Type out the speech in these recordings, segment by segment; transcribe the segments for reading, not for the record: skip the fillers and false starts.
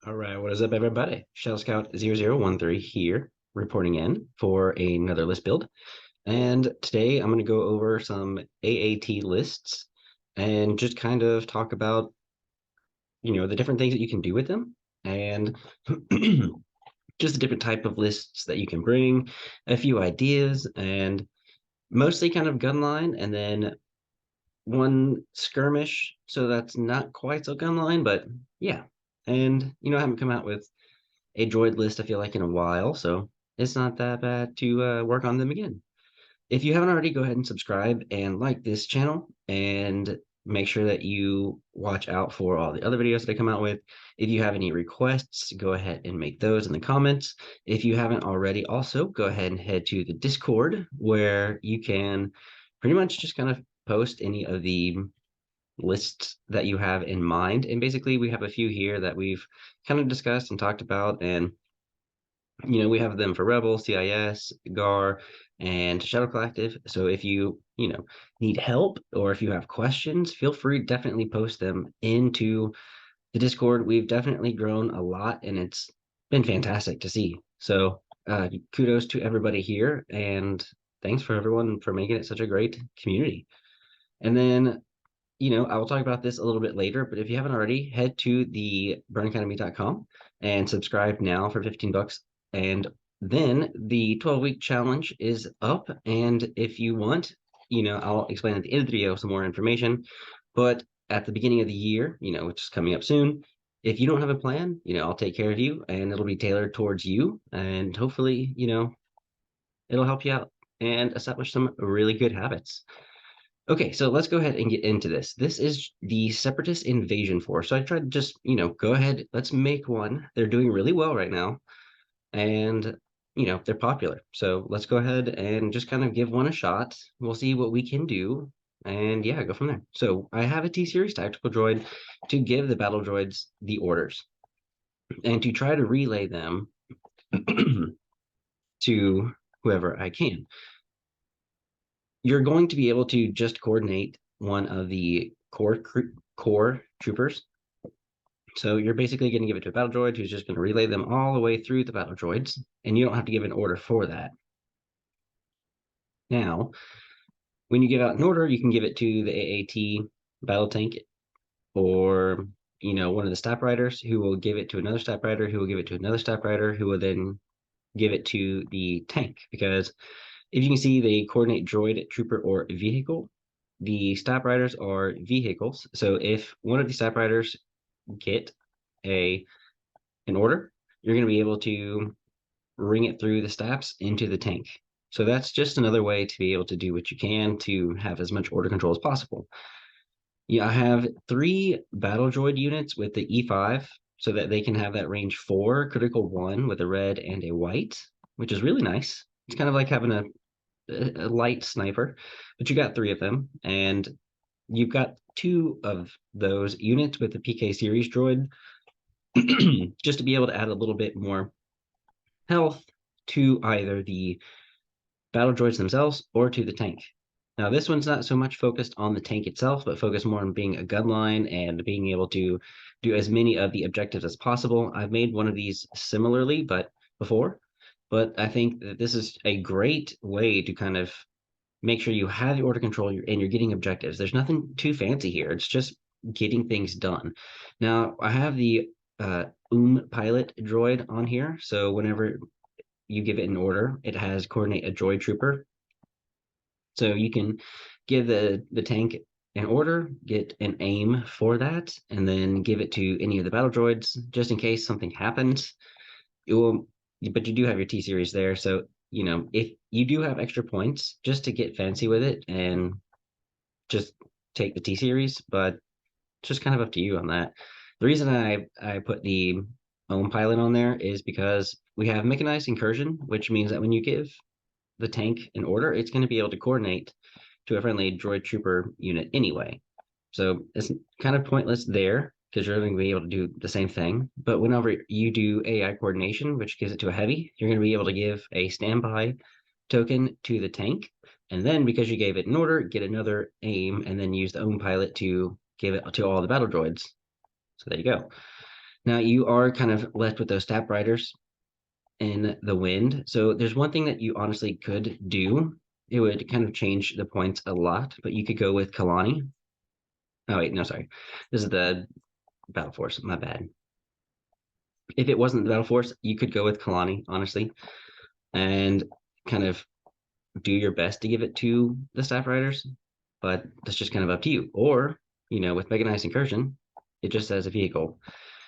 All right, what is up, everybody? Shell Scout 0013 here, reporting in for another list build. And today I'm going to go over some AAT lists and just kind of talk about, the different things that you can do with them and just the different type of lists that you can bring, a few ideas, and mostly kind of gun line, and then one skirmish. So that's not quite so gun line, but yeah. And, I haven't come out with a droid list, I feel like, in a while, so it's not that bad to work on them again. If you haven't already, go ahead and subscribe and like this channel, and make sure that you watch out for all the other videos that I come out with. If you have any requests, go ahead and make those in the comments. If you haven't already, also go ahead and head to the Discord, where you can pretty much just kind of post any of the lists that you have in mind. And basically, we have a few here that we've kind of discussed and talked about, and we have them for Rebel, CIS, GAR, and Shadow Collective. So if you, need help, or if you have questions, feel free to definitely post them into the Discord. We've definitely grown a lot, and it's been fantastic to see. So kudos to everybody here, and thanks for everyone for making it such a great community. And then, I will talk about this a little bit later, but if you haven't already, head to the burnacademy.com and subscribe now for 15 bucks. And then the 12-week challenge is up. And if you want, I'll explain at the end of the video some more information. But at the beginning of the year, which is coming up soon, if you don't have a plan, I'll take care of you, and it'll be tailored towards you. And hopefully, it'll help you out and establish some really good habits. Okay, so let's go ahead and get into this. This is the Separatist Invasion Force. So I tried to just, go ahead, let's make one. They're doing really well right now, and, they're popular. So let's go ahead and just kind of give one a shot. We'll see what we can do, and yeah, go from there. So I have a T-Series tactical droid to give the battle droids the orders and to try to relay them to whoever I can. You're going to be able to just coordinate one of the core troopers. So you're basically going to give it to a battle droid who's just going to relay them all the way through the battle droids, and you don't have to give an order for that. Now, when you give out an order, you can give it to the AAT battle tank, or one of the staff riders, who will give it to another staff rider, who will give it to another staff rider, who will then give it to the tank. Because if you can see, they coordinate droid, trooper, or vehicle. The staff riders are vehicles. So if one of the staff riders get an order, you're going to be able to ring it through the staffs into the tank. So that's just another way to be able to do what you can to have as much order control as possible. Yeah, I have 3 battle droid units with the E5, so that they can have that range 4, critical 1 with a red and a white, which is really nice. It's kind of like having a light sniper, but you got 3 of them, and you've got 2 of those units with the PK series droid, just to be able to add a little bit more health to either the battle droids themselves or to the tank. Now, this one's not so much focused on the tank itself, but focused more on being a gun line and being able to do as many of the objectives as possible. I've made one of these similarly, but I think that this is a great way to kind of make sure you have the order control and you're getting objectives. There's nothing too fancy here. It's just getting things done. Now, I have the pilot droid on here. So whenever you give it an order, it has coordinate a droid trooper. So you can give the tank an order, get an aim for that, and then give it to any of the battle droids just in case something happens. It will, but you do have your T series there. So, if you do have extra points, just to get fancy with it and just take the T series, but it's just kind of up to you on that. The reason I put the own pilot on there is because we have mechanized incursion, which means that when you give the tank an order, it's going to be able to coordinate to a friendly droid trooper unit anyway. So it's kind of pointless there, because you're going to be able to do the same thing. But whenever you do AI coordination, which gives it to a heavy, you're going to be able to give a standby token to the tank. And then, because you gave it an order, get another aim, and then use the own pilot to give it to all the battle droids. So there you go. Now you are kind of left with those Stab Riders in the wind. So there's one thing that you honestly could do. It would kind of change the points a lot, but you could go with Kalani. Oh wait, no, sorry. This is the Battle Force. My bad. If it wasn't the Battle Force, you could go with Kalani, honestly, and kind of do your best to give it to the Staff Riders. But that's just kind of up to you. Or, with Mechanized Incursion, it just says a vehicle.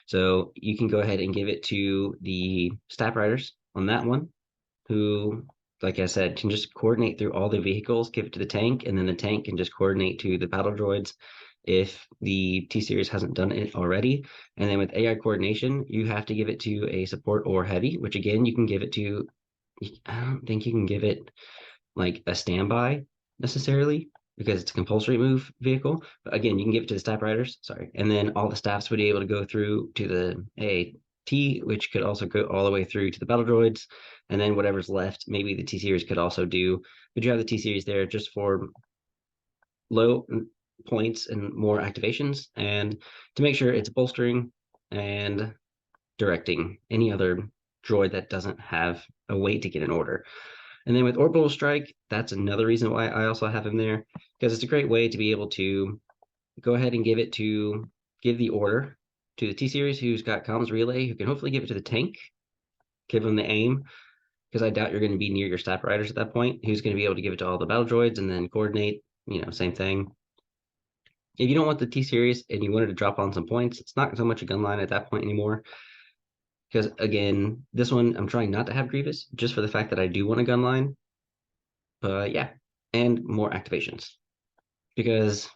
So you can go ahead and give it to the Staff Riders on that one, who, like I said, can just coordinate through all the vehicles, give it to the tank, and then the tank can just coordinate to the battle droids if the T series hasn't done it already. And then with AI coordination, you have to give it to a support or heavy, which again, you can give it to, I don't think you can give it like a standby necessarily because it's a compulsory move vehicle. But again, you can give it to the staff riders, sorry, and then all the staffs would be able to go through to the AAT, which could also go all the way through to the battle droids, and then whatever's left, maybe the T series could also do. But you have the T series there just for low points and more activations, and to make sure it's bolstering and directing any other droid that doesn't have a way to get an order. And then with Orbital Strike, that's another reason why I also have him there, because it's a great way to be able to go ahead and give the order to the T Series who's got comms relay, who can hopefully give it to the tank, give them the aim, because I doubt you're going to be near your staff riders at that point, who's going to be able to give it to all the battle droids and then coordinate, same thing. If you don't want the T Series and you wanted to drop on some points, it's not so much a gun line at that point anymore. Because again, this one I'm trying not to have Grievous just for the fact that I do want a gun line. But yeah, and more activations because,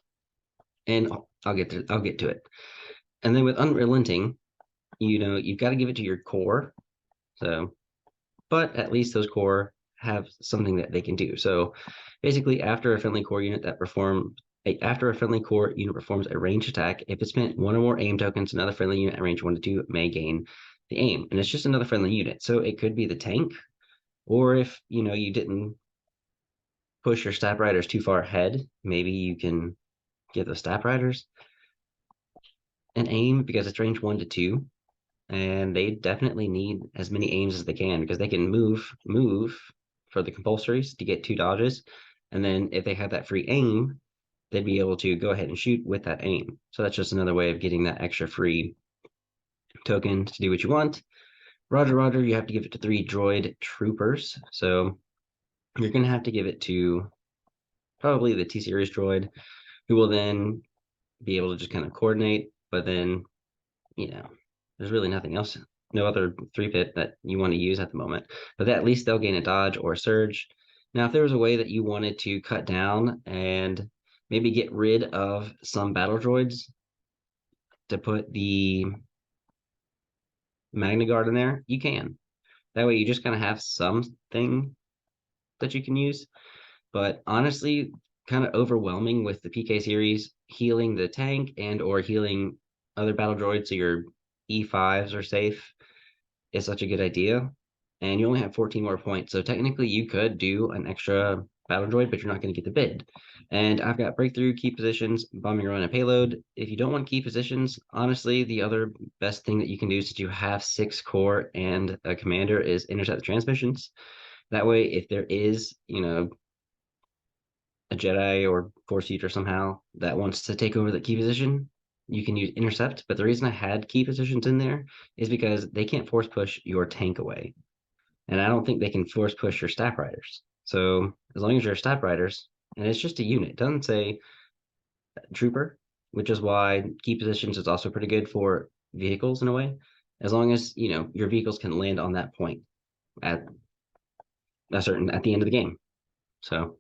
and I'll get to it. And then with Unrelenting, you've got to give it to your core. So, but at least those core have something that they can do. So basically, after a friendly core unit performs a ranged attack, if it spent one or more aim tokens, another friendly unit at range 1 to 2 may gain the aim. And it's just another friendly unit. So it could be the tank, or if you didn't push your stab riders too far ahead, maybe you can give the stab riders an aim because it's range 1 to 2, and they definitely need as many aims as they can because they can move for the compulsories to get 2 dodges, and then if they have that free aim, they'd be able to go ahead and shoot with that aim. So that's just another way of getting that extra free token to do what you want. Roger, Roger, you have to give it to 3 droid troopers. So you're going to have to give it to probably the T series droid, who will then be able to just kind of coordinate. But then, there's really nothing else, no other 3-pit that you want to use at the moment. But at least they'll gain a dodge or a surge. Now, if there was a way that you wanted to cut down and maybe get rid of some battle droids to put the Magna Guard in there, you can. That way you just kind of have something that you can use. But honestly, kind of overwhelming with the PK series, healing the tank and or healing other battle droids so your E5s are safe is such a good idea. And you only have 14 more points. So technically you could do an extra battle droid, but you're not going to get the bid. And I've got breakthrough, key positions, bombing run, and payload. If you don't want key positions, honestly, the other best thing that you can do since you have 6 core and a commander is intercept the transmissions. That way, if there is, a Jedi or Force user somehow that wants to take over the key position, you can use intercept. But the reason I had key positions in there is because they can't force push your tank away. And I don't think they can force push your staff riders. So as long as you're staff riders, and it's just a unit, it doesn't say trooper, which is why key positions is also pretty good for vehicles in a way. As long as your vehicles can land on that point at at the end of the game. So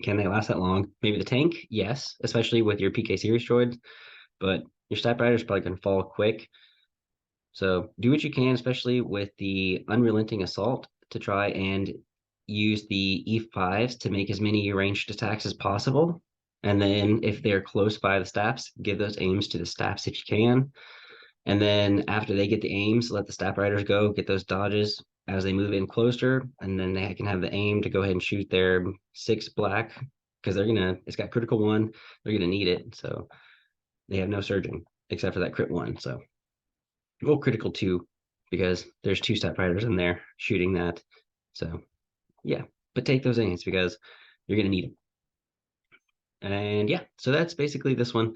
can they last that long? Maybe the tank, yes, especially with your PK series droids, but your stat rider is probably going to fall quick. So do what you can, especially with the unrelenting assault, to try and use the E5s to make as many ranged attacks as possible. And then if they're close by the staffs, give those aims to the staffs if you can. And then after they get the aims, let the staff riders go, get those dodges as they move in closer, and then they can have the aim to go ahead and shoot their 6 black because it's got critical 1, they're gonna need it. So they have no surging except for that crit 1. So Well, critical two, because there's two step riders in there shooting that. So yeah, but take those innings because you're gonna need them. And yeah, so that's basically this one.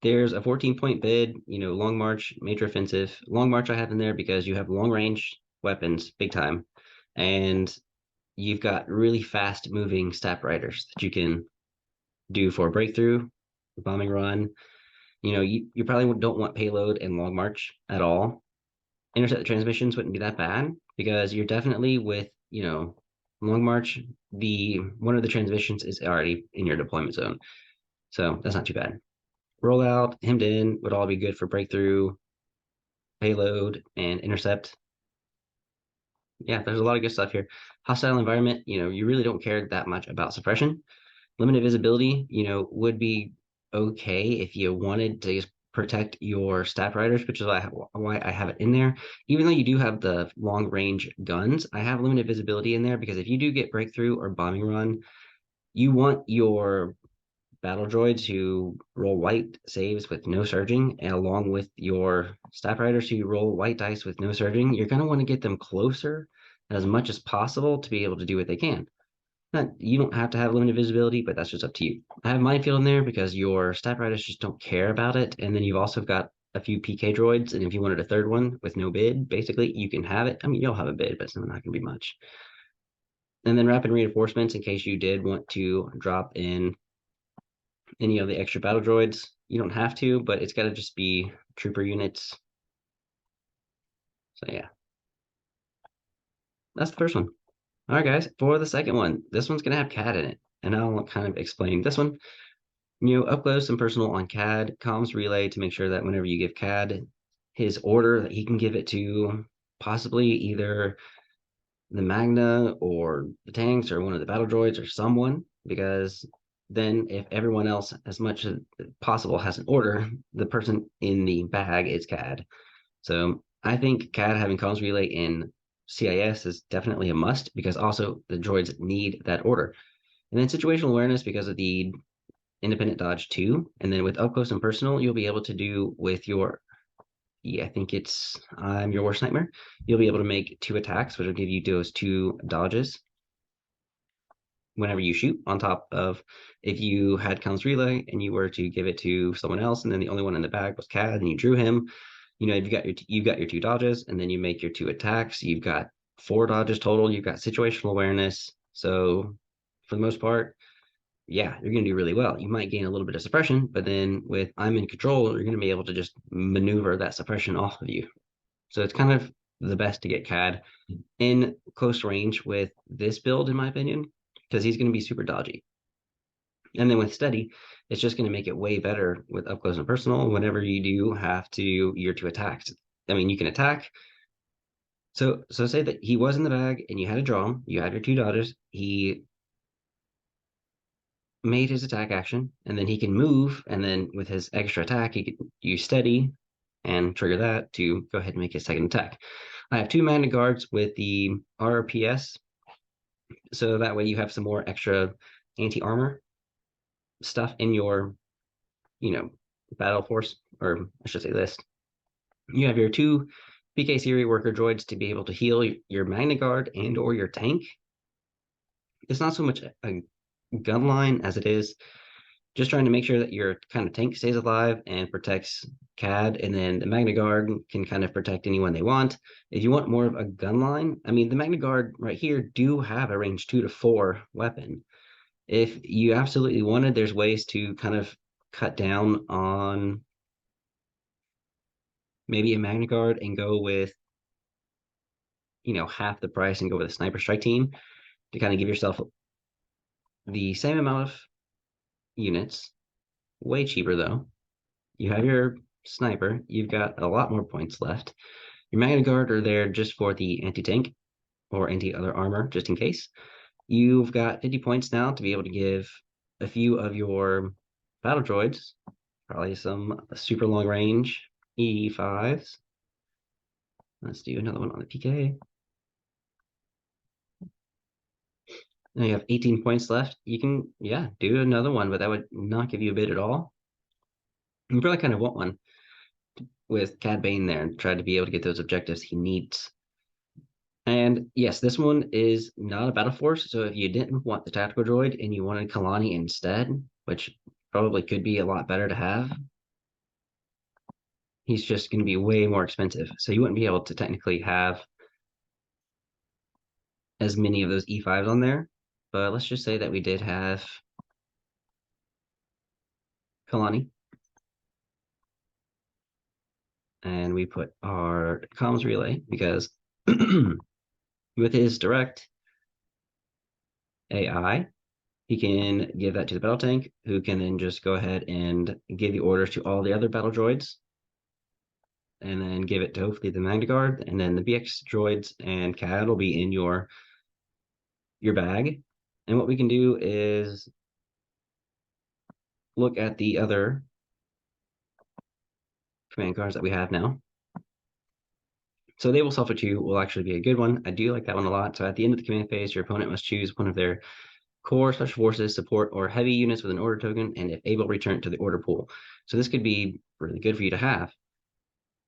There's a 14-point bid, long march, major offensive. Long march I have in there because you have long range weapons, big time, and you've got really fast moving step riders that you can do for a breakthrough, bombing run. You probably don't want payload and long march at all. Intercept the transmissions wouldn't be that bad because you're definitely with, long march, the one of the transmissions is already in your deployment zone. So that's not too bad. Rollout, hemmed in would all be good for breakthrough, payload, and intercept. Yeah, there's a lot of good stuff here. Hostile environment, you really don't care that much about suppression. Limited visibility, would be okay if you wanted to just protect your staff riders, which is why I have it in there. Even though you do have the long range guns, I have limited visibility in there because if you do get breakthrough or bombing run, you want your battle droids who roll white saves with no surging, and along with your staff riders who roll white dice with no surging, you're going to want to get them closer as much as possible to be able to do what they can. Not, you don't have to have limited visibility, but that's just up to you. I have minefield in there because your staff riders just don't care about it, and then you've also got a few PK droids, and if you wanted a third one with no bid, basically you can have it. I mean, you'll have a bid, but it's not going to be much. And then rapid reinforcements in case you did want to drop in any of the extra battle droids. You don't have to, but it's got to just be trooper units. So yeah, that's the first one. All right, guys, for the second one, this one's gonna have CAD in it, and I'll kind of explain this one. Up close and personal on CAD, comms relay to make sure that whenever you give CAD his order, that he can give it to possibly either the Magna or the tanks or one of the battle droids or someone, because then if everyone else, as much as possible, has an order, the person in the bag is CAD. So I think CAD having comms relay in CIS is definitely a must because also the droids need that order. And then situational awareness because of the independent dodge too. And then with up close and personal, you'll be able to do with your, yeah, I think it's your worst nightmare. You'll be able to make two attacks, which will give you those two dodges whenever you shoot. On top of if you had comms relay and you were to give it to someone else, and then the only one in the bag was CAD, and you drew him, you've got your two dodges, and then you make your two attacks. You've got four dodges total. You've got situational awareness. So for the most part, yeah, you're going to do really well. You might gain a little bit of suppression, but then with I'm in control, you're going to be able to just maneuver that suppression off of you. So it's kind of the best to get CAD in close range with this build, in my opinion, because he's going to be super dodgy. And then with steady, it's just going to make it way better with up close and personal whenever you do have to your two attacks. I mean, you can attack. So say that he was in the bag and you had to draw him, you had your two dodges, he made his attack action, and then he can move, and then with his extra attack, he could use steady and trigger that to go ahead and make his second attack. I have two Magna Guards with the RPS, so that way you have some more extra anti-armor stuff in your, you know, battle force, or I should say list. You have your two PK Siri worker droids to be able to heal your Magna Guard and or your tank. It's not so much a gun line as it is just trying to make sure that your kind of tank stays alive and protects CAD, and then the Magna Guard can kind of protect anyone they want. If you want more of a gun line, I mean, the Magna Guard right here do have a range 2 to 4 weapon. If you absolutely wanted, there's ways to kind of cut down on maybe a Magna Guard and go with, half the price and go with a sniper strike team to kind of give yourself the same amount of units, way cheaper though. You have your sniper, you've got a lot more points left. Your Magna Guard are there just for the anti-tank or anti-other armor, just in case. You've got 50 points now to be able to give a few of your battle droids, probably some super long range E5s. Let's do another one on the PK. Now you have 18 points left. You can, yeah, do another one, but that would not give you a bid at all. You probably kind of want one. with Cad Bane there and try to be able to get those objectives he needs. And yes, this one is not a battle force. So if you didn't want the tactical droid and you wanted Kalani instead, which probably could be a lot better to have, he's just going to be way more expensive. So you wouldn't be able to technically have as many of those E5s on there. But let's just say that we did have Kalani. And we put our comms relay because with his direct AI, he can give that to the battle tank, who can then just go ahead and give the orders to all the other battle droids, and then give it to hopefully the Magna Guard, and then the BX droids and CAD will be in your bag. And what we can do is look at the other command cards that we have now. So they will suffer 2 will actually be a good one. I do like that one a lot. So at the end of the command phase, your opponent must choose one of their core, special forces, support, or heavy units with an order token, and if able, return it to the order pool. So this could be really good for you to have.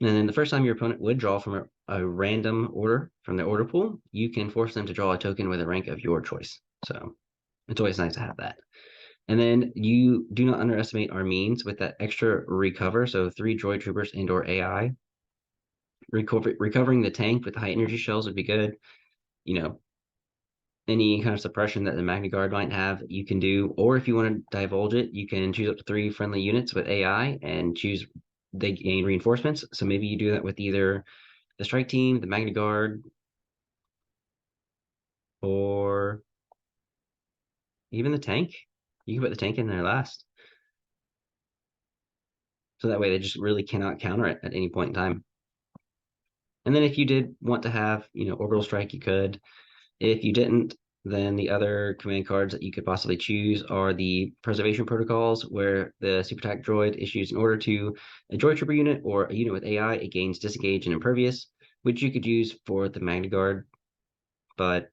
And then the first time your opponent would draw from a random order from the order pool, you can force them to draw a token with a rank of your choice. So it's always nice to have that. And then you do not underestimate our means with that extra recover. So 3 droid troopers and or AI. Recovering the tank with high energy shells would be good. You know, any kind of suppression that the Magna Guard might have, you can do. Or if you want to divulge it, you can choose up to 3 friendly units with AI and choose they gain reinforcements. So maybe you do that with either the strike team, the Magna Guard, or even the tank. You can put the tank in there last. So that way they just really cannot counter it at any point in time. And then if you did want to have, orbital strike, you could. If you didn't, then the other command cards that you could possibly choose are the preservation protocols, where the super attack droid issues an order to a droid trooper unit or a unit with AI, it gains disengage and impervious, which you could use for the Magna Guard, but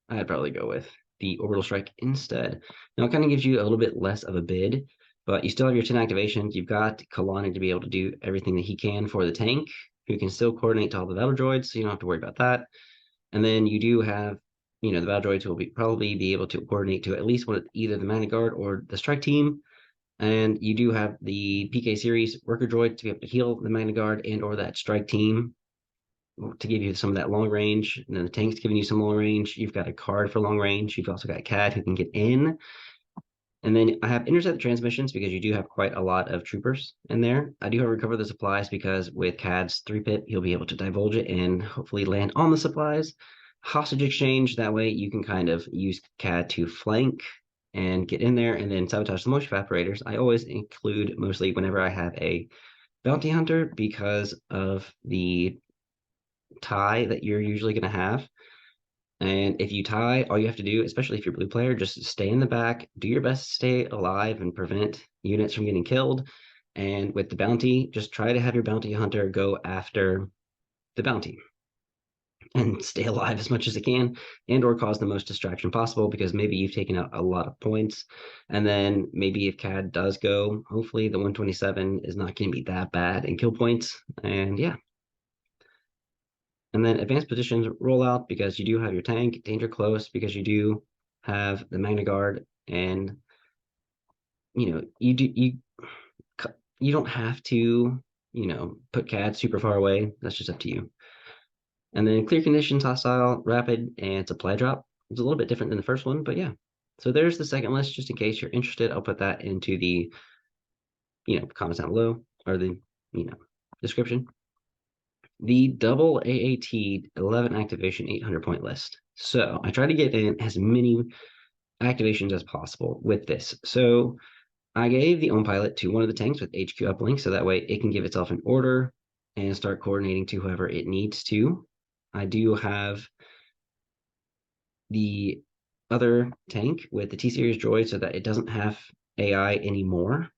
I'd probably go with the orbital strike instead. Now it kind of gives you a little bit less of a bid, but you still have your 10 activations. You've got Kalani to be able to do everything that he can for the tank, who can still coordinate to all the battle droids, so you don't have to worry about that. And then you do have, the battle droids will probably be able to coordinate to at least one of either the Magna Guard or the strike team. And you do have the PK series worker droid to be able to heal the Magna Guard and or that strike team to give you some of that long range. And then the tank's giving you some long range. You've got a card for long range. You've also got CAD who can get in. And then I have intercept transmissions because you do have quite a lot of troopers in there. I do have recover the supplies because with CAD's 3-pit, you'll be able to divulge it and hopefully land on the supplies. Hostage exchange, that way you can kind of use CAD to flank and get in there, and then sabotage the motion evaporators. I always include mostly whenever I have a bounty hunter because of the tie that you're usually going to have. And if you tie, all you have to do, especially if you're a blue player, just stay in the back, do your best to stay alive and prevent units from getting killed. And with the bounty, just try to have your bounty hunter go after the bounty and stay alive as much as it can, and or cause the most distraction possible, because maybe you've taken out a lot of points. And then maybe if CAD does go, hopefully the 127 is not going to be that bad in kill points. And yeah. And then advanced positions roll out because you do have your tank, danger close because you do have the Magna Guard, and you don't have to put CAD super far away. That's just up to you. And then clear conditions, hostile, rapid, and supply drop. It's a little bit different than the first one, but yeah. So there's the second list, just in case you're interested. I'll put that into the comments down below, or the description. The double AAT 11 activation 800 point list. So I try to get in as many activations as possible with this. So I gave the own pilot to one of the tanks with HQ uplink, so that way it can give itself an order and start coordinating to whoever it needs to. I do have the other tank with the T-Series droid so that it doesn't have AI anymore,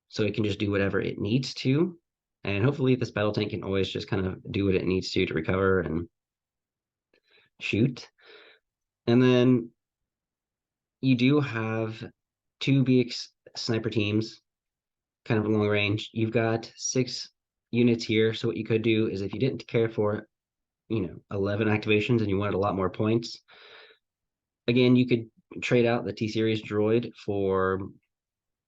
so it can just do whatever it needs to. And hopefully this battle tank can always just kind of do what it needs to recover and shoot. And then you do have 2 BX sniper teams kind of long range. You've got 6 units here. So what you could do is if you didn't care for, 11 activations and you wanted a lot more points, again, you could trade out the T Series droid for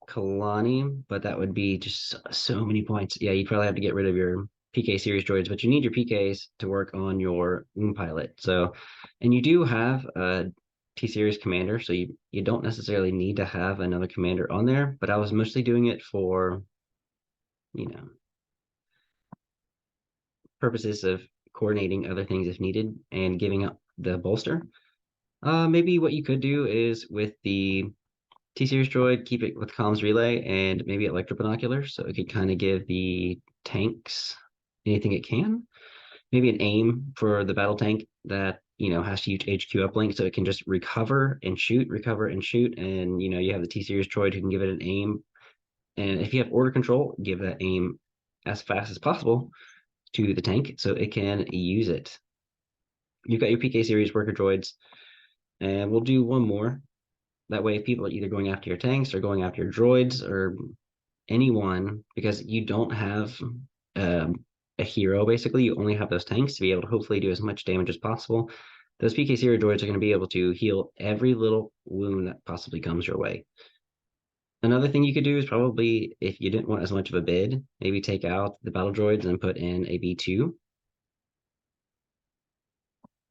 Kalani, but that would be just so many points. Yeah, you'd probably have to get rid of your PK series droids, but you need your PKs to work on your Moon Pilot. So, and you do have a T Series commander, so you don't necessarily need to have another commander on there. But I was mostly doing it for, you know, purposes of coordinating other things if needed and giving up the bolster. Maybe what you could do is with the T-Series droid, keep it with comms relay and maybe electro binoculars, so it could kind of give the tanks anything it can. Maybe an aim for the battle tank that has to use HQ uplink, so it can just recover and shoot, and you have the T-Series droid who can give it an aim. And if you have order control, give that aim as fast as possible to the tank so it can use it. You've got your PK series worker droids, and we'll do one more. That way, if people are either going after your tanks or going after your droids or anyone, because you don't have a hero, basically, you only have those tanks to be able to hopefully do as much damage as possible. Those PK series droids are going to be able to heal every little wound that possibly comes your way. Another thing you could do is probably, if you didn't want as much of a bid, maybe take out the battle droids and put in a B2.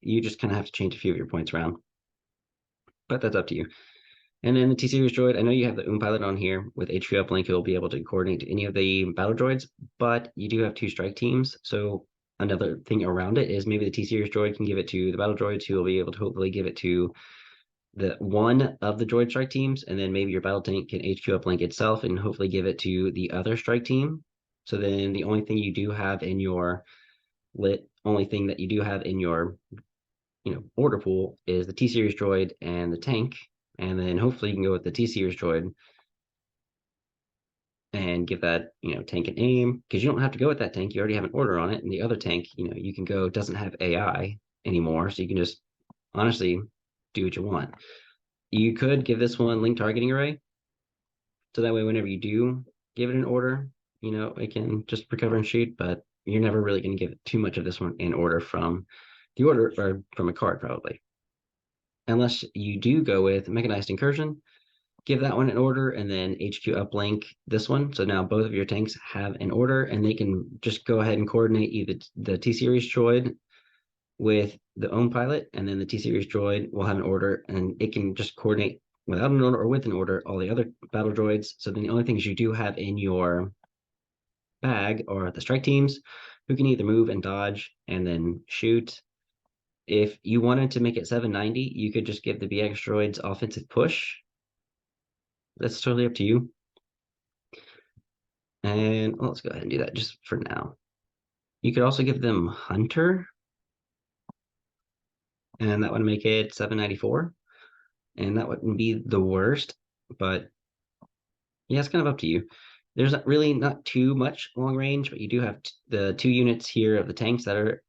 You just kind of have to change a few of your points around, but that's up to you. And then the T-Series droid, I know you have the Pilot on here with HQ uplink. You'll be able to coordinate any of the battle droids, but you do have 2 strike teams. So another thing around it is maybe the T-Series droid can give it to the battle droids, who will be able to hopefully give it to the one of the droid strike teams, and then maybe your battle tank can HQ uplink itself and hopefully give it to the other strike team. So then the only thing you do have in your order pool is the T-Series droid and the tank. And then hopefully you can go with the T-Series droid and give that, tank an aim, because you don't have to go with that tank. You already have an order on it. And the other tank, you can go, doesn't have AI anymore. So you can just honestly do what you want. You could give this one link targeting array. So that way, whenever you do give it an order, it can just recover and shoot, but you're never really going to give it too much of this one in order from the order or from a card, probably. Unless you do go with mechanized incursion, give that one an order and then HQ uplink this one. So now both of your tanks have an order and they can just go ahead and coordinate either the T-Series droid with the own pilot, and then the T-Series droid will have an order and it can just coordinate without an order or with an order all the other battle droids. So then the only things you do have in your bag are the strike teams who can either move and dodge and then shoot. If you wanted to make it 790, you could just give the BX droids offensive push. That's totally up to you. And let's go ahead and do that just for now. You could also give them Hunter, and that would make it 794. And that wouldn't be the worst, but yeah, it's kind of up to you. There's really not too much long range, but you do have the 2 units here of the tanks that are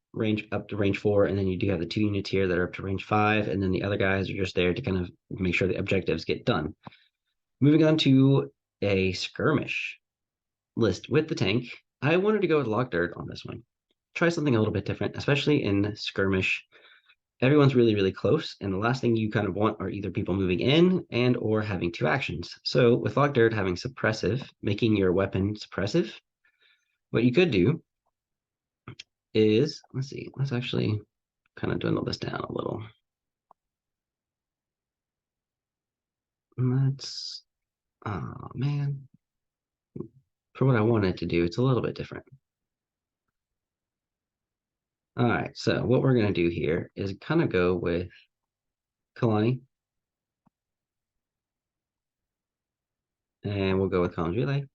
up to range 4, and then you do have the 2 units here that are up to range 5, and then the other guys are just there to kind of make sure the objectives get done. Moving on to a skirmish list with the tank. I wanted to go with Lock Dirt on this one. Try something a little bit different, especially in skirmish. Everyone's really, really close, and the last thing you kind of want are either people moving in and or having 2 actions. So with Lock Dirt having suppressive, making your weapon suppressive, what you could do is, let's actually kind of dwindle this down a little. Oh man, for what I wanted to do, it's a little bit different. All right, so what we're going to do here is kind of go with Kalani. And we'll go with Collins Relay.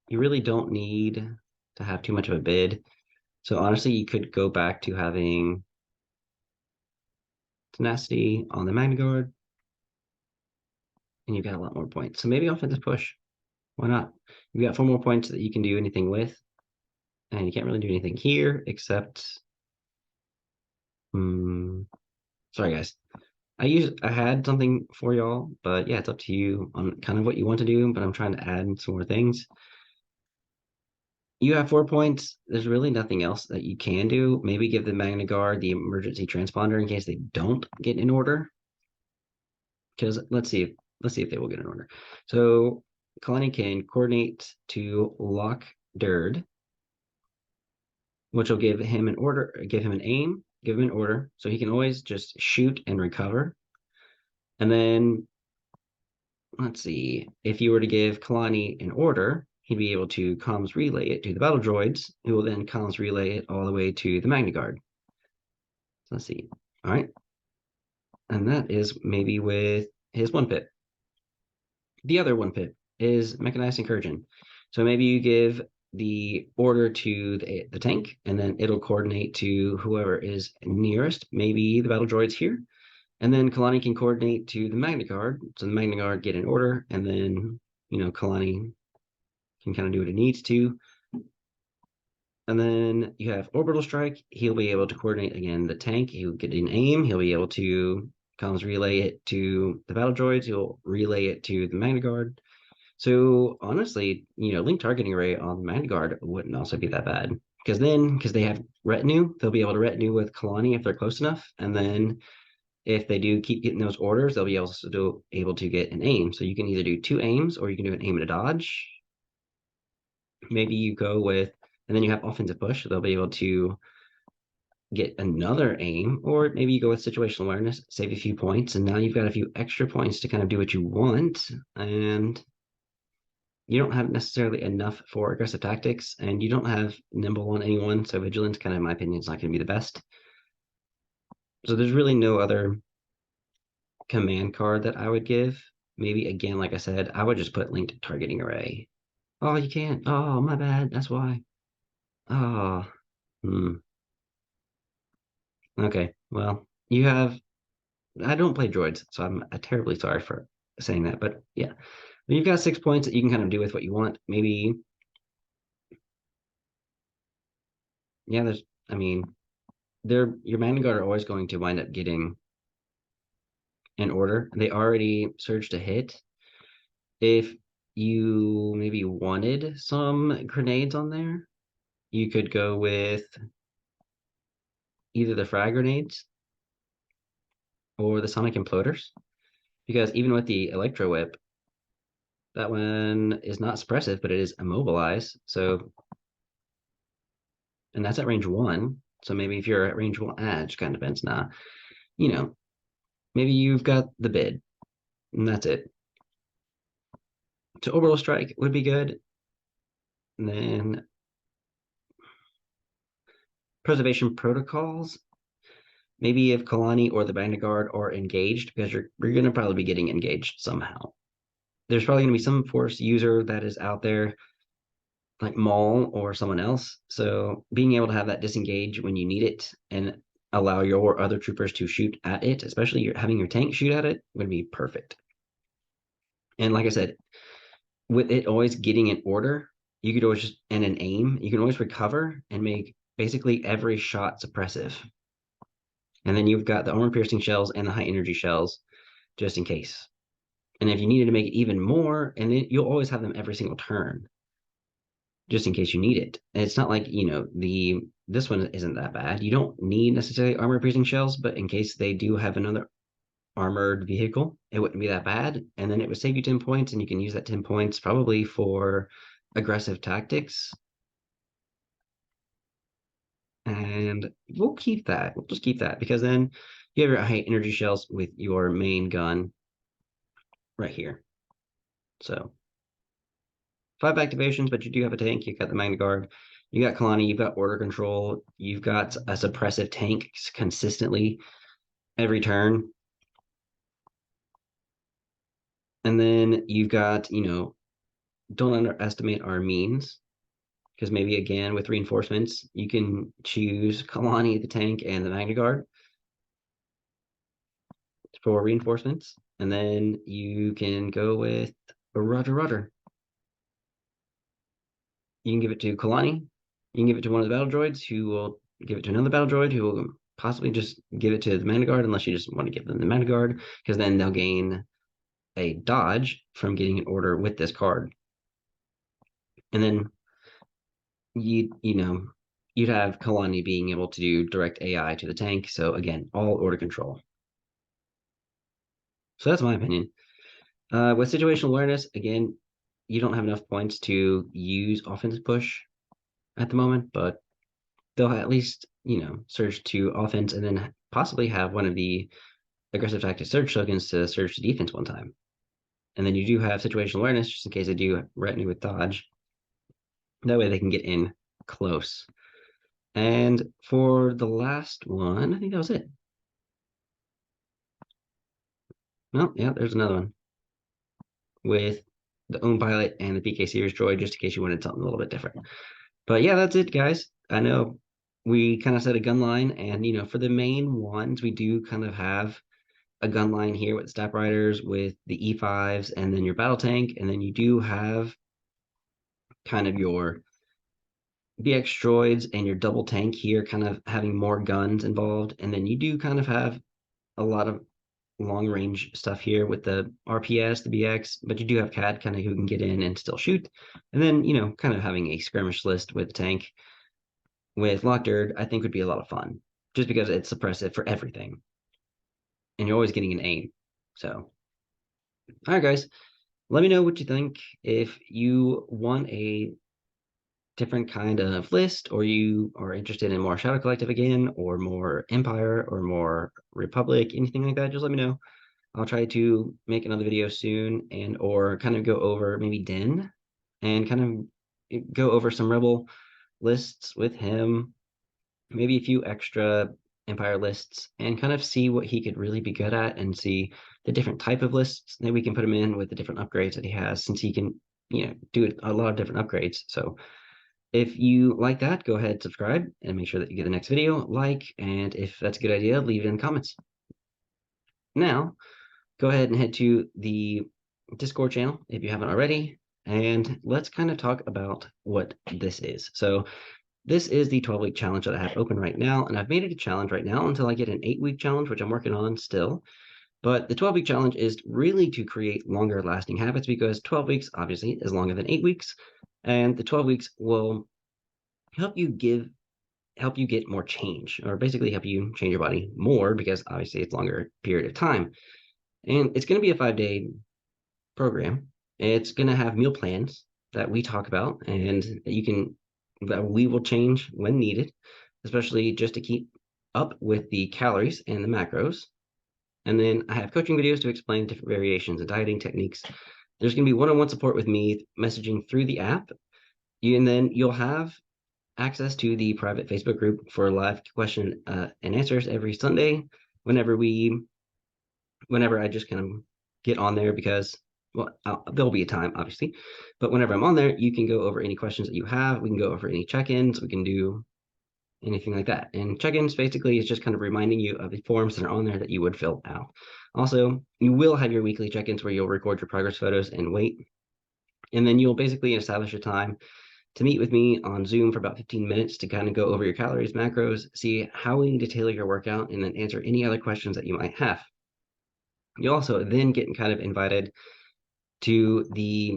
You really don't need to have too much of a bid. So honestly, you could go back to having Tenacity on the Magna Guard, and you've got a lot more points. So maybe offensive push. Why not? You've got 4 more points that you can do anything with, and you can't really do anything here except. Sorry, guys. I had something for y'all, but yeah, it's up to you on kind of what you want to do, but I'm trying to add some more things. You have 4 points. There's really nothing else that you can do. Maybe give the Magna Guard the emergency transponder in case they don't get in order. Because let's see if they will get in order. So Kalani can coordinate to lock Dird, which will give him an order, give him an aim, give him an order, so he can always just shoot and recover. And then let's see, if you were to give Kalani an order, he'd be able to comms relay it to the battle droids, who will then comms relay it all the way to the Magna Guard. So let's see. All right. And that is maybe with his one pip. The other one pip is mechanized incursion. So maybe you give the order to the tank, and then it'll coordinate to whoever is nearest, maybe the battle droids here. And then Kalani can coordinate to the Magna Guard. So the Magna Guard get an order, and then, Kalani can kind of do what it needs to. And then you have Orbital Strike. He'll be able to coordinate again the tank. He'll get an aim. He'll be able to comms relay it to the battle droids. He'll relay it to the Magna Guard. So honestly, link targeting array on the Magna Guard wouldn't also be that bad. Because they have retinue, they'll be able to retinue with Kalani if they're close enough. And then if they do keep getting those orders, they'll be able to get an aim. So you can either do two aims or you can do an aim and a dodge. Maybe you go with, and then you have offensive push. So they'll be able to get another aim, or maybe you go with situational awareness, save a few points, and now you've got a few extra points to kind of do what you want. And you don't have necessarily enough for aggressive tactics, and you don't have nimble on anyone. So vigilance, kind of, in my opinion, is not going to be the best. So there's really no other command card that I would give. Maybe again, like I said, I would just put linked targeting array. Oh, you can't. Oh, my bad. That's why. Oh, hmm. Okay. Well, you have. I don't play droids, so I'm terribly sorry for saying that. But yeah, you've got 6 points that you can kind of do with what you want. Maybe. Yeah, there's. I mean, your Magna Guard are always going to wind up getting an order. They already surged a hit. If you maybe wanted some grenades on there, you could go with either the frag grenades or the sonic imploders, because even with the electro whip, that one is not suppressive, but it is immobilized. So, and that's at range 1. So maybe if you're at range 1, it just kind of depends. Nah, you know, maybe you've got the bid, and that's it. So orbital strike would be good. And then preservation protocols. Maybe if Kalani or the Magna Guard are engaged, because you're going to probably be getting engaged somehow. There's probably going to be some force user that is out there, like Maul or someone else. So being able to have that disengage when you need it and allow your other troopers to shoot at it, especially having your tank shoot at it, would be perfect. And like I said, with it always getting an order, you could always just, and an aim, you can always recover and make basically every shot suppressive. And then you've got the armor piercing shells and the high energy shells just in case. And if you needed to make it even more, and then you'll always have them every single turn, just in case you need it. And it's not like, this one isn't that bad. You don't need necessarily armor piercing shells, but in case they do have another armored vehicle, it wouldn't be that bad. And then it would save you 10 points, and you can use that 10 points probably for aggressive tactics. And we'll keep that. We'll just keep that, because then you have your high energy shells with your main gun right here. So 5 activations, but you do have a tank. You got the Magna Guard, you got Kalani, you've got order control, you've got a suppressive tank consistently every turn. And then you've got, don't underestimate our means, because maybe again with reinforcements, you can choose Kalani, the tank, and the Magna Guard for reinforcements. And then you can go with a Roger Roger. You can give it to Kalani. You can give it to one of the battle droids, who will give it to another battle droid, who will possibly just give it to the Magna Guard, unless you just want to give them the Magna Guard, because then they'll gain a dodge from getting an order with this card. And then you'd have Kalani being able to do direct AI to the tank. So again, all order control. So that's my opinion. With situational awareness, again, you don't have enough points to use offensive push at the moment, but they'll at least, surge to offense and then possibly have one of the aggressive tactic surge tokens to surge to defense one time. And then you do have situational awareness just in case they do retinue with dodge. That way they can get in close. And for the last one, I think that was it. No, yeah, there's another one with the own pilot and the PK series droid, just in case you wanted something a little bit different. But yeah, that's it, guys. I know we kind of set a gun line, and for the main ones, we do kind of have a gun line here with Step Riders, with the E5s, and then your battle tank, and then you do have kind of your BX droids and your double tank here, kind of having more guns involved, and then you do kind of have a lot of long range stuff here with the RPS, the BX, but you do have CAD kind of who can get in and still shoot, and then kind of having a skirmish list with tank with Lockderd, I think would be a lot of fun, just because it's suppressive for everything, and you're always getting an aim. So, all right, guys, let me know what you think. If you want a different kind of list, or you are interested in more Shadow Collective again, or more Empire, or more Republic, anything like that, just let me know. I'll try to make another video soon, and or kind of go over maybe Den and kind of go over some Rebel lists with him, maybe a few extra Empire lists, and kind of see what he could really be good at, and see the different type of lists that we can put him in with the different upgrades that he has, since he can, do a lot of different upgrades. So if you like that, go ahead, subscribe, and make sure that you get the next video, and if that's a good idea, leave it in the comments. Now, go ahead and head to the Discord channel if you haven't already, and let's kind of talk about what this is. So this is the 12-week challenge that I have open right now, and I've made it a challenge right now until I get an 8-week challenge, which I'm working on still. But the 12-week challenge is really to create longer lasting habits, because 12 weeks obviously is longer than 8 weeks, and the 12 weeks will help you get more change, or basically help you change your body more, because obviously it's longer period of time. And it's going to be a 5-day program. It's going to have meal plans that we talk about, and that we will change when needed, especially just to keep up with the calories and the macros. And then I have coaching videos to explain different variations and dieting techniques. There's going to be one-on-one support with me messaging through the app. And then you'll have access to the private Facebook group for live question and answers every Sunday whenever I just kind of get on there, because there'll be a time obviously, but whenever I'm on there, you can go over any questions that you have. We can go over any check-ins. We can do anything like that. And check-ins basically is just kind of reminding you of the forms that are on there that you would fill out. Also, you will have your weekly check-ins where you'll record your progress photos and weight, and then you'll basically establish a time to meet with me on Zoom for about 15 minutes to kind of go over your calories, macros, see how we need to tailor your workout, and then answer any other questions that you might have. You also then get kind of invited to the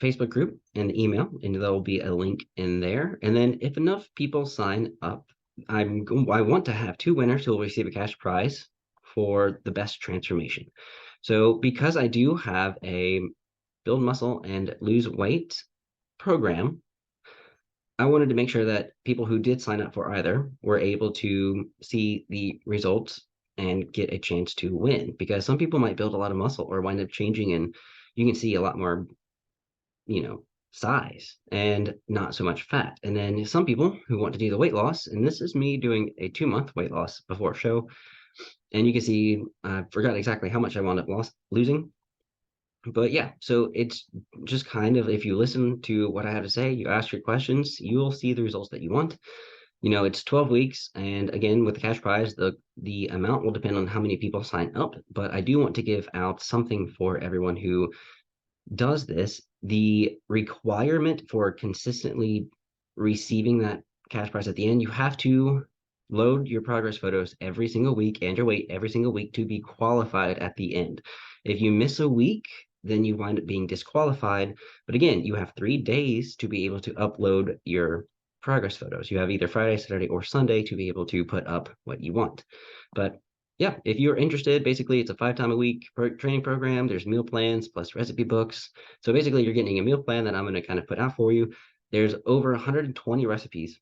Facebook group and the email, and there will be a link in there. And then if enough people sign up, I want to have 2 winners who will receive a cash prize for the best transformation. So because I do have a build muscle and lose weight program, I wanted to make sure that people who did sign up for either were able to see the results and get a chance to win, because some people might build a lot of muscle or wind up changing, and you can see a lot more, size and not so much fat. And then some people who want to do the weight loss, and this is me doing a 2-month weight loss before show, and you can see I forgot exactly how much I wound up losing. But yeah, so it's just kind of, if you listen to what I have to say, you ask your questions, you'll see the results that you want. It's 12 weeks, and again, with the cash prize, the amount will depend on how many people sign up, but I do want to give out something for everyone who does this. The requirement for consistently receiving that cash prize at the end, you have to load your progress photos every single week and your weight every single week to be qualified at the end. If you miss a week, then you wind up being disqualified. But again, you have 3 days to be able to upload your progress photos. You have either Friday, Saturday, or Sunday to be able to put up what you want. But yeah, if you're interested, basically it's a 5 time a week training program. There's meal plans plus recipe books. So basically you're getting a meal plan that I'm going to kind of put out for you. There's over 120 recipes.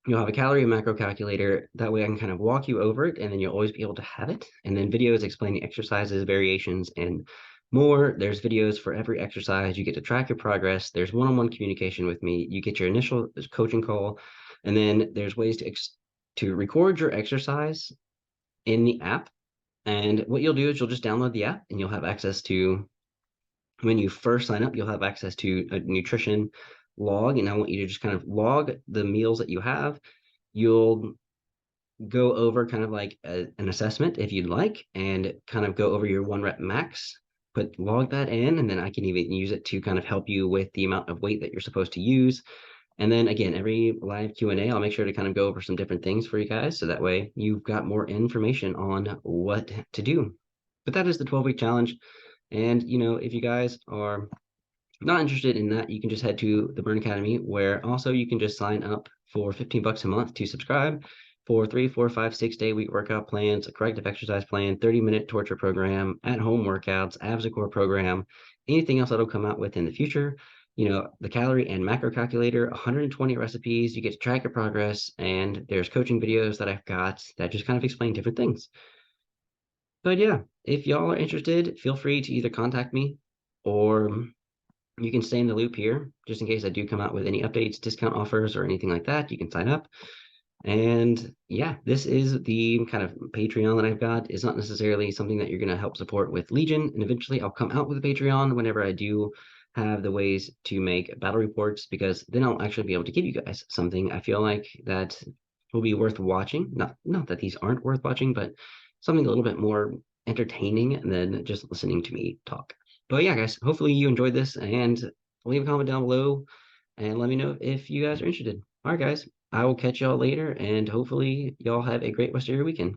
You'll have a calorie and macro calculator. That way I can kind of walk you over it, and then you'll always be able to have it. And then videos explaining exercises, variations, and more. There's videos for every exercise. You get to track your progress. There's one-on-one communication with me. You get your initial coaching call, and then there's ways to record your exercise in the app. And what you'll do is you'll just download the app, and you'll have access to, when you first sign up, you'll have access to a nutrition log. And I want you to just kind of log the meals that you have. You'll go over kind of like an assessment if you'd like, and kind of go over your 1 rep max, log that in, and then I can even use it to kind of help you with the amount of weight that you're supposed to use. And then again, every live Q&A, I'll make sure to kind of go over some different things for you guys, so that way you've got more information on what to do. But that is the 12-week challenge. And if you guys are not interested in that, you can just head to the Burn Academy, where also you can just sign up for $15 a month to subscribe for 3, 4, 5, 6 day week workout plans, a corrective exercise plan, 30-minute torture program, at-home workouts, abs core program, anything else that'll come out with in the future. The calorie and macro calculator, 120 recipes, you get to track your progress, and there's coaching videos that I've got that just kind of explain different things. But yeah, if y'all are interested, feel free to either contact me, or you can stay in the loop here just in case I do come out with any updates, discount offers, or anything like that. You can sign up. And yeah, this is the kind of Patreon that I've got. It's not necessarily something that you're going to help support with Legion. And eventually I'll come out with a Patreon whenever I do have the ways to make battle reports, because then I'll actually be able to give you guys something I feel like that will be worth watching. Not that these aren't worth watching, but something a little bit more entertaining than just listening to me talk. But yeah, guys, hopefully you enjoyed this, and leave a comment down below and let me know if you guys are interested. All right, guys, I will catch y'all later, and hopefully y'all have a great rest of your weekend.